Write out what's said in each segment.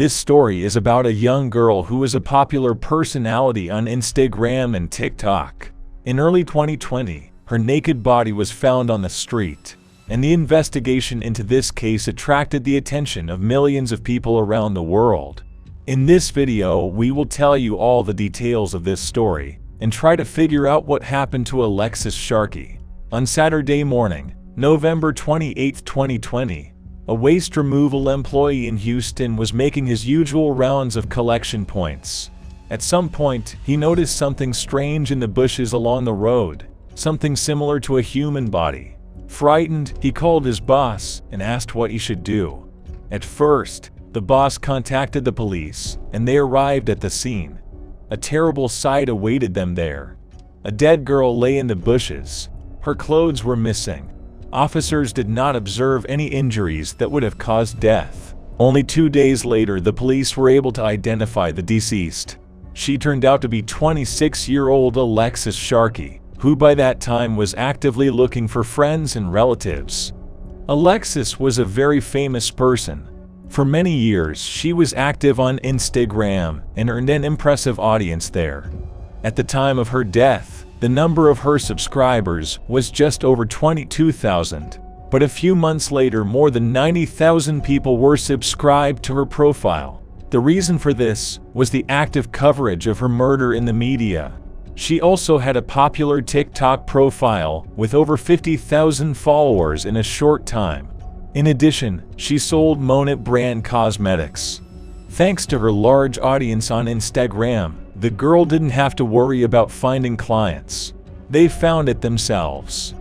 This story is about a young girl who was a popular personality on Instagram and TikTok. In early 2020, her naked body was found on the street, and the investigation into this case attracted the attention of millions of people around the world. In this video, we will tell you all the details of this story and try to figure out what happened to Alexis Sharkey. On Saturday morning, November 28, 2020, a waste removal employee in Houston was making his usual rounds of collection points. At some point, he noticed something strange in the bushes along the road, something similar to a human body. Frightened, he called his boss and asked what he should do. At first, the boss contacted the police, and they arrived at the scene. A terrible sight awaited them there. A dead girl lay in the bushes. Her clothes were missing. Officers did not observe any injuries that would have caused death. Only 2 days later, the police were able to identify the deceased. She turned out to be 26-year-old Alexis Sharkey, who by that time was actively looking for friends and relatives. Alexis was a very famous person. For many years, she was active on Instagram and earned an impressive audience there. At the time of her death, the number of her subscribers was just over 22,000, but a few months later, more than 90,000 people were subscribed to her profile. The reason for this was the active coverage of her murder in the media. She also had a popular TikTok profile with over 50,000 followers in a short time. In addition, she sold Monat brand cosmetics. Thanks to her large audience on Instagram, the girl didn't have to worry about finding clients. They found it themselves.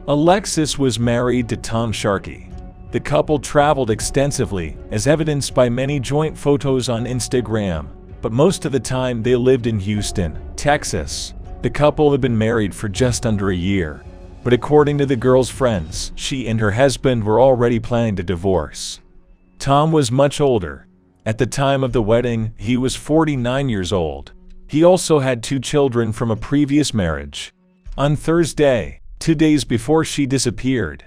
Alexis was married to Tom Sharkey. The couple traveled extensively, as evidenced by many joint photos on Instagram, but most of the time they lived in Houston, Texas. The couple had been married for just under a year, but according to the girl's friends, she and her husband were already planning to divorce. Tom was much older. At the time of the wedding, he was 49 years old. He also had 2 children from a previous marriage. On Thursday, 2 days before she disappeared,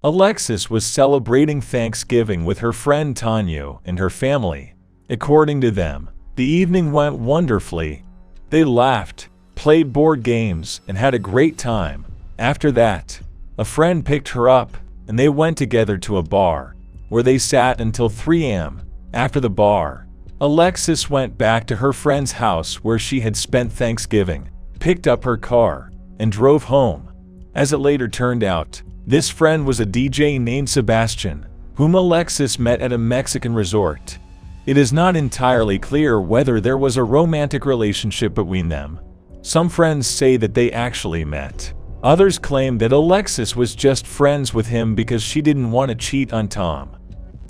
Alexis was celebrating Thanksgiving with her friend Tanya and her family. According to them, the evening went wonderfully. They laughed, played board games, and had a great time. After that, a friend picked her up, and they went together to a bar, where they sat until 3 a.m. After the bar, Alexis went back to her friend's house where she had spent Thanksgiving, picked up her car, and drove home. As it later turned out, this friend was a DJ named Sebastian, whom Alexis met at a Mexican resort. It is not entirely clear whether there was a romantic relationship between them. Some friends say that they actually met. Others claim that Alexis was just friends with him because she didn't want to cheat on Tom.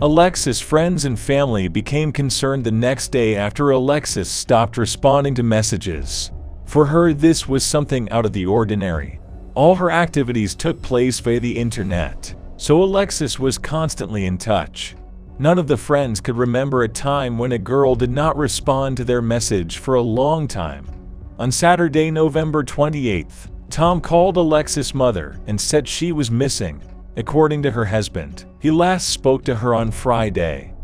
Alexis' friends and family became concerned the next day after Alexis stopped responding to messages. For her, this was something out of the ordinary. All her activities took place via the internet, so Alexis was constantly in touch. None of the friends could remember a time when a girl did not respond to their message for a long time. On Saturday, November 28th, Tom called Alexis' mother and said she was missing. According to her husband, he last spoke to her on Friday.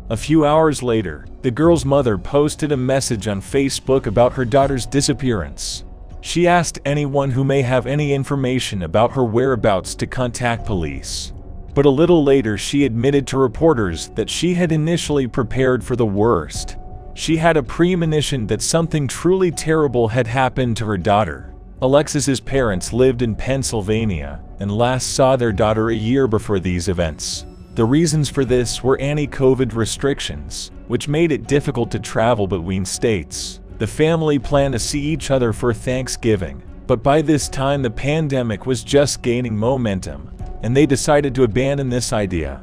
A few hours later, the girl's mother posted a message on Facebook about her daughter's disappearance. She asked anyone who may have any information about her whereabouts to contact police. But a little later, she admitted to reporters that she had initially prepared for the worst. She had a premonition that something truly terrible had happened to her daughter. Alexis's parents lived in Pennsylvania and last saw their daughter a year before these events. The reasons for this were anti-COVID restrictions, which made it difficult to travel between states. The family planned to see each other for Thanksgiving, but by this time the pandemic was just gaining momentum, and they decided to abandon this idea.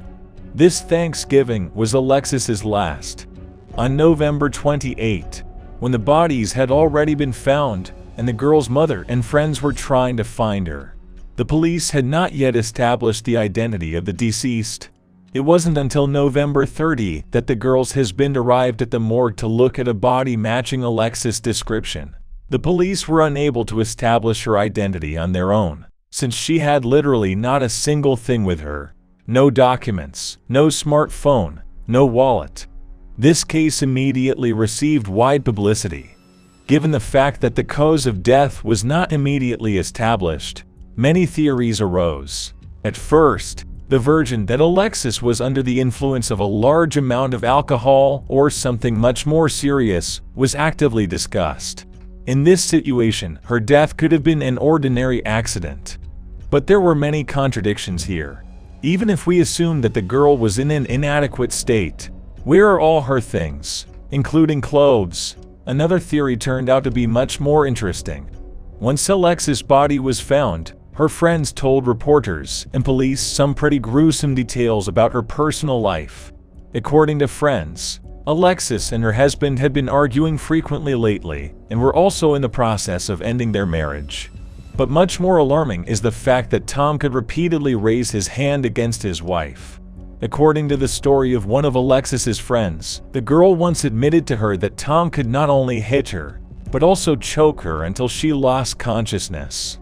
This Thanksgiving was Alexis's last. On November 28, when the bodies had already been found, and the girl's mother and friends were trying to find her, the police had not yet established the identity of the deceased. It wasn't until November 30 that the girl's husband arrived at the morgue to look at a body matching Alexis' description. The police were unable to establish her identity on their own, since she had literally not a single thing with her. No documents, no smartphone, no wallet. This case immediately received wide publicity. Given the fact that the cause of death was not immediately established, many theories arose. At first, the version that Alexis was under the influence of a large amount of alcohol or something much more serious was actively discussed. In this situation, her death could have been an ordinary accident. But there were many contradictions here. Even if we assume that the girl was in an inadequate state, where are all her things, including clothes? Another theory turned out to be much more interesting. Once Alexis' body was found, her friends told reporters and police some pretty gruesome details about her personal life. According to friends, Alexis and her husband had been arguing frequently lately and were also in the process of ending their marriage. But much more alarming is the fact that Tom could repeatedly raise his hand against his wife. According to the story of one of Alexis's friends, the girl once admitted to her that Tom could not only hit her, but also choke her until she lost consciousness.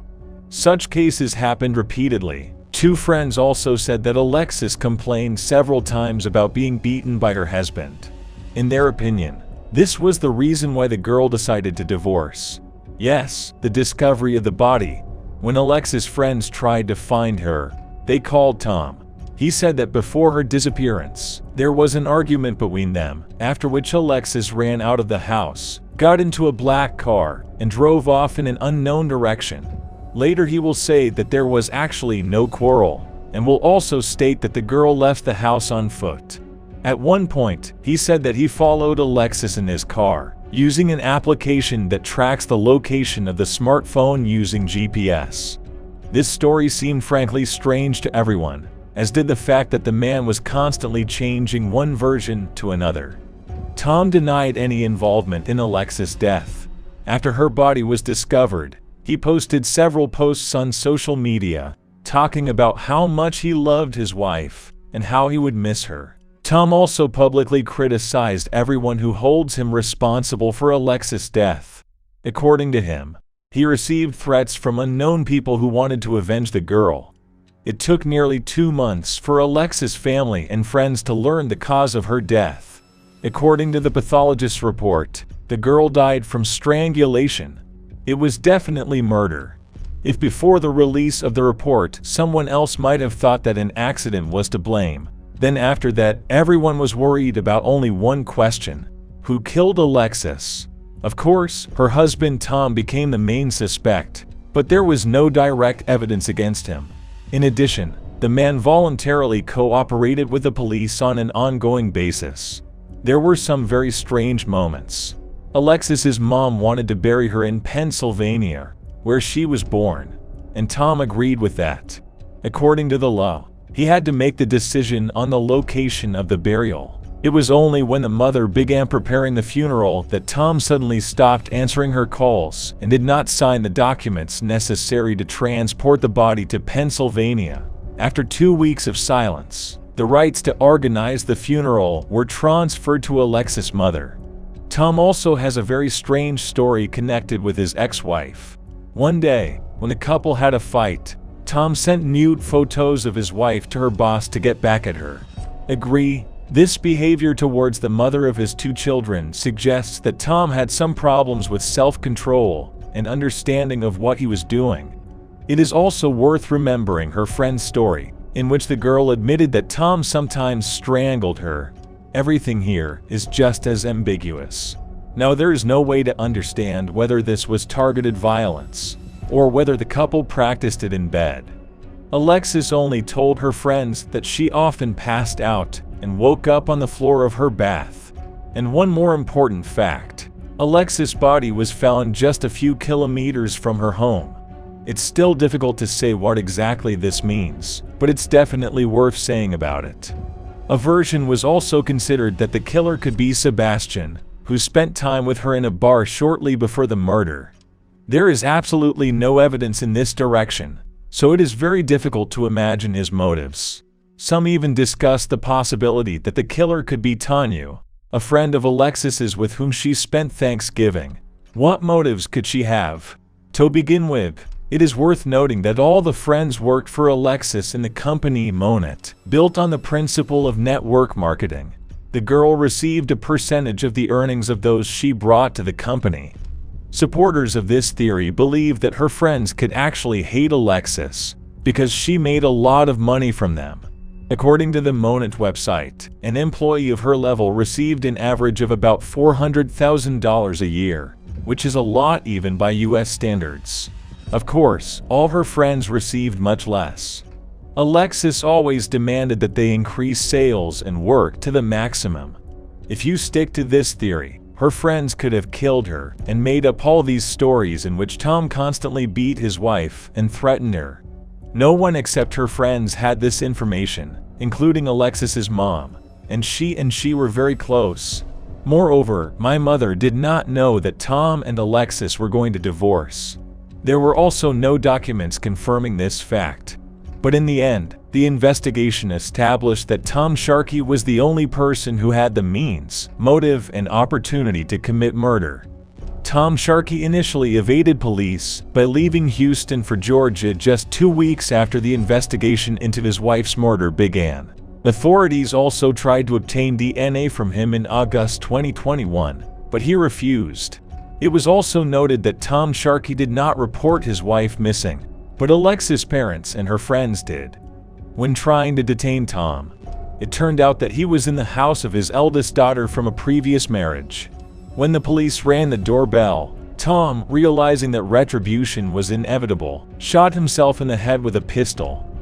Such cases happened repeatedly. Two friends also said that Alexis complained several times about being beaten by her husband. In their opinion, this was the reason why the girl decided to divorce. Yes, the discovery of the body. When Alexis' friends tried to find her, they called Tom. He said that before her disappearance, there was an argument between them, after which Alexis ran out of the house, got into a black car, and drove off in an unknown direction. Later he will say that there was actually no quarrel, and will also state that the girl left the house on foot. At one point, he said that he followed Alexis in his car, using an application that tracks the location of the smartphone using GPS. This story seemed frankly strange to everyone, as did the fact that the man was constantly changing one version to another. Tom denied any involvement in Alexis' death. After her body was discovered, he posted several posts on social media, talking about how much he loved his wife and how he would miss her. Tom also publicly criticized everyone who holds him responsible for Alexis' death. According to him, he received threats from unknown people who wanted to avenge the girl. It took nearly 2 months for Alexis' family and friends to learn the cause of her death. According to the pathologist's report, the girl died from strangulation. It was definitely murder. If before the release of the report someone else might have thought that an accident was to blame, then after that everyone was worried about only one question: who killed Alexis? Of course, her husband Tom became the main suspect, but there was no direct evidence against him. In addition, the man voluntarily cooperated with the police on an ongoing basis. There were some very strange moments. Alexis's mom wanted to bury her in Pennsylvania, where she was born, and Tom agreed with that. According to the law, he had to make the decision on the location of the burial. It was only when the mother began preparing the funeral that Tom suddenly stopped answering her calls and did not sign the documents necessary to transport the body to Pennsylvania. After 2 weeks of silence, the rights to organize the funeral were transferred to Alexis' mother. Tom also has a very strange story connected with his ex-wife. One day, when the couple had a fight, Tom sent nude photos of his wife to her boss to get back at her. Agree? This behavior towards the mother of his 2 children suggests that Tom had some problems with self-control and understanding of what he was doing. It is also worth remembering her friend's story, in which the girl admitted that Tom sometimes strangled her. Everything here is just as ambiguous. Now, there is no way to understand whether this was targeted violence, or whether the couple practiced it in bed. Alexis only told her friends that she often passed out and woke up on the floor of her bath. And one more important fact: Alexis' body was found just a few kilometers from her home. It's still difficult to say what exactly this means, but it's definitely worth saying about it. A version was also considered that the killer could be Sebastian, who spent time with her in a bar shortly before the murder. There is absolutely no evidence in this direction, so it is very difficult to imagine his motives. Some even discuss the possibility that the killer could be Tanya, a friend of Alexis's with whom she spent Thanksgiving. What motives could she have? To begin with, it is worth noting that all the friends worked for Alexis in the company Monet, built on the principle of network marketing. the girl received a percentage of the earnings of those she brought to the company. Supporters of this theory believe that her friends could actually hate Alexis because she made a lot of money from them. According to the Monat website, an employee of her level received an average of about $400,000 a year, which is a lot even by US standards. Of course, all her friends received much less. Alexis always demanded that they increase sales and work to the maximum. If you stick to this theory, her friends could have killed her and made up all these stories in which Tom constantly beat his wife and threatened her. No one except her friends had this information, including Alexis's mom, and she were very close. Moreover, my mother did not know that Tom and Alexis were going to divorce. There were also no documents confirming this fact. But in the end, the investigation established that Tom Sharkey was the only person who had the means, motive, and opportunity to commit murder. Tom Sharkey initially evaded police by leaving Houston for Georgia just 2 weeks after the investigation into his wife's murder began. Authorities also tried to obtain DNA from him in August 2021, but he refused. It was also noted that Tom Sharkey did not report his wife missing, but Alexis' parents and her friends did. When trying to detain Tom, it turned out that he was in the house of his eldest daughter from a previous marriage. When the police rang the doorbell, Tom, realizing that retribution was inevitable, shot himself in the head with a pistol.